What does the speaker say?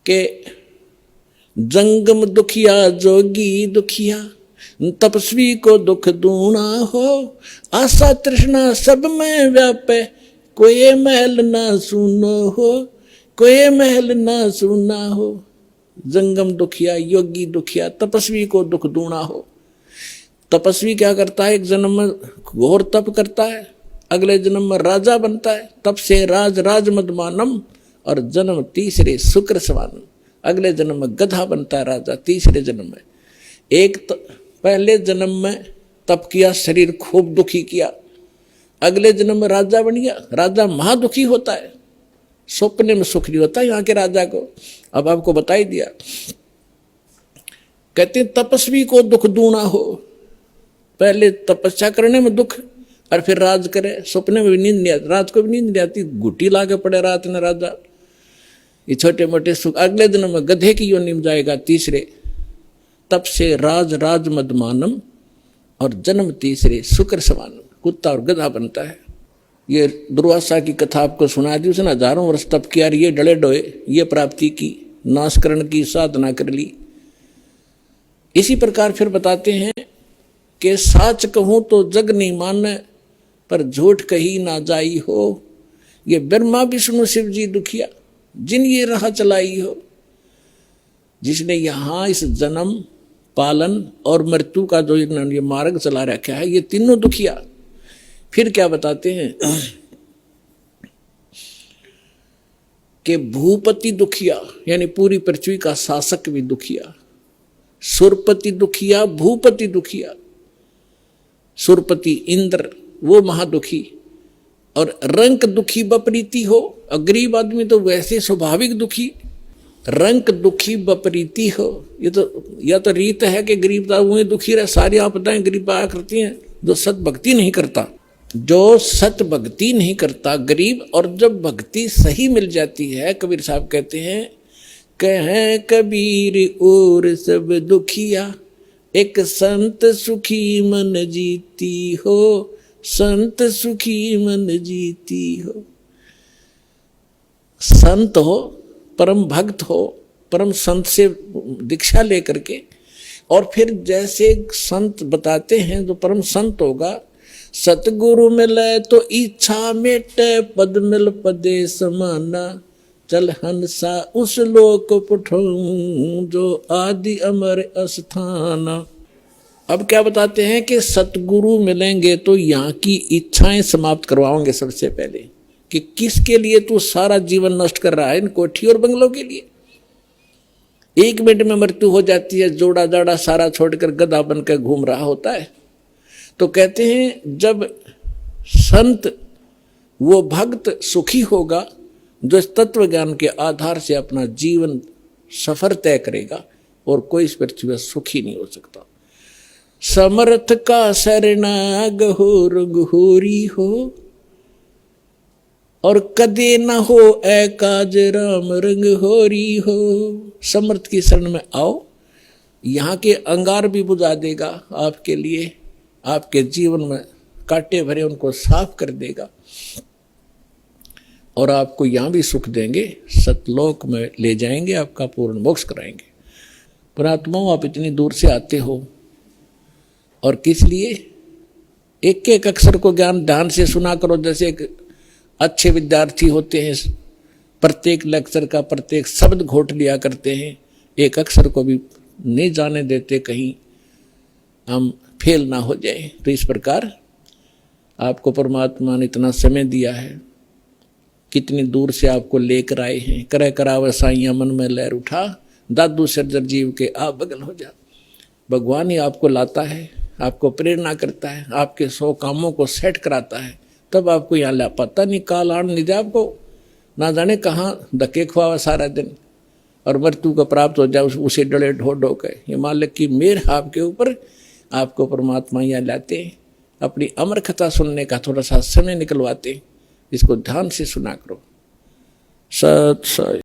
कि जंगम दुखिया जोगी दुखिया, तपस्वी को दुख दूना हो, आशा तृष्णा सब में व्यापे, कोई महल ना सुनो हो, कोई महल ना सुना हो। जंगम दुखिया, योगी दुखिया, तपस्वी को दुख दूना हो। तपस्वी क्या करता है? एक जन्म में घोर तप करता है, अगले जन्म में राजा बनता है, तप से राज राज मदमानम, और जन्म तीसरे शुक्र सवानम, अगले जन्म में गधा बनता है राजा तीसरे जन्म में। एक पहले जन्म में तप किया, शरीर खूब दुखी किया, अगले जन्म में राजा बन गया, राजा महादुखी होता है, सपने में सुख नहीं होता यहाँ के राजा को। अब आपको बता ही दिया। कहते हैं तपस्वी को दुख दूना हो, पहले तपस्या करने में दुख और फिर राज करे, सपने में भी नींद नहीं आती, रात को भी नींद नहीं आती, गुटी लाके पड़े रात में राजा, ये छोटे मोटे सुख। अगले दिन में गधे की योनि में जाएगा तीसरे, तप से राज राज मदमानम, और जन्म तीसरे शुक्र सवानम, कुत्ता और गधा बनता है। ये दुर्वासा की कथा आपको सुना दी, उसने हजारों वर्ष तप किया, ये डले डोए, ये प्राप्ति की, नाशकरण की साधना कर ली। इसी प्रकार फिर बताते हैं कि साच कहूं तो जग नहीं माने, पर झूठ कही ना जाई हो। ये ब्रह्मा विष्णु शिव जी दुखिया, जिन ये राह चलाई हो, जिसने यहाँ इस जन्म पालन और मृत्यु का जो ये मार्ग चला रखा है, ये तीनों दुखिया। फिर क्या बताते हैं कि भूपति दुखिया, यानी पूरी पृथ्वी का शासक भी दुखिया, सुरपति दुखिया, भूपति दुखिया। सुरपति इंद्र वो महादुखी, और रंक दुखी बपरीती हो, और गरीब आदमी तो वैसे स्वाभाविक दुखी, रंक दुखी बपरीती हो। ये तो या तो रीत है कि गरीब वो दुखी रहे, सारी आपदाएं गरीब आया करती हैं। जो सत भक्ति नहीं करता, जो सत भक्ति नहीं करता गरीब, और जब भक्ति सही मिल जाती है, कबीर साहब कहते हैं, कहें कबीर और सब दुखिया, एक संत सुखी मन जीती हो, संत सुखी मन जीती हो। संत हो, परम भक्त हो, परम संत से दीक्षा लेकर के, और फिर जैसे संत बताते हैं, जो परम संत होगा, सतगुरु मिले तो इच्छा मेटे, पद मिल पदे समाना, चल हंसा उस लोक पठाऊं, जो आदि अमर अस्थाना। अब क्या बताते हैं कि सतगुरु मिलेंगे तो यहाँ की इच्छाएं समाप्त करवाओगे सबसे पहले, कि किसके लिए तू सारा जीवन नष्ट कर रहा है, इन कोठी और बंगलों के लिए। एक मिनट में मृत्यु हो जाती है, जोड़ा जाड़ा सारा छोड़कर गधा बनकर घूम रहा होता है। तो कहते हैं जब संत वो भक्त सुखी होगा, जो इस तत्व ज्ञान के आधार से अपना जीवन सफर तय करेगा, और कोई इस पृथ्वी पर सुखी नहीं हो सकता। समर्थ का शरणाग हो रघुहोरी हो, और कदे न हो ए काज राम रंग होरी हो। समर्थ की शरण में आओ, यहाँ के अंगार भी बुझा देगा आपके लिए, आपके जीवन में कांटे भरे उनको साफ कर देगा, और आपको यहाँ भी सुख देंगे, सतलोक में ले जाएंगे, आपका पूर्ण मोक्ष कराएंगे। पुरात्माओं, आप इतनी दूर से आते हो, और किस लिए? एक एक अक्षर को ज्ञान ध्यान से सुना करो। जैसे एक अच्छे विद्यार्थी होते हैं, प्रत्येक लेक्चर का प्रत्येक शब्द घोट लिया करते हैं, एक अक्षर को भी नहीं जाने देते कहीं हम फेल ना हो जाए। तो इस प्रकार आपको परमात्मा ने इतना समय दिया है, कितनी दूर से आपको लेकर आए हैं। करे करावे साइया मन में लहर उठा, दादू सर्जर जीव के आप बगल हो जा। भगवान ही आपको लाता है, आपको प्रेरणा करता है, आपके 100 कामों को सेट कराता है, तब आपको यहाँ ला पाता नहीं। काल आन नहीं जाए आपको, ना जाने कहाँ धक्के खुआवा सारा दिन, और मृत्यु को प्राप्त हो जाए उसे डले ढो ढो के। ये मालिक की मेहर आपके ऊपर, आपको परमात्मा यहाँ लाते हैं, अपनी अमर कथा सुनने का थोड़ा सा समय निकलवाते हैं। इसको ध्यान से सुना करो। सत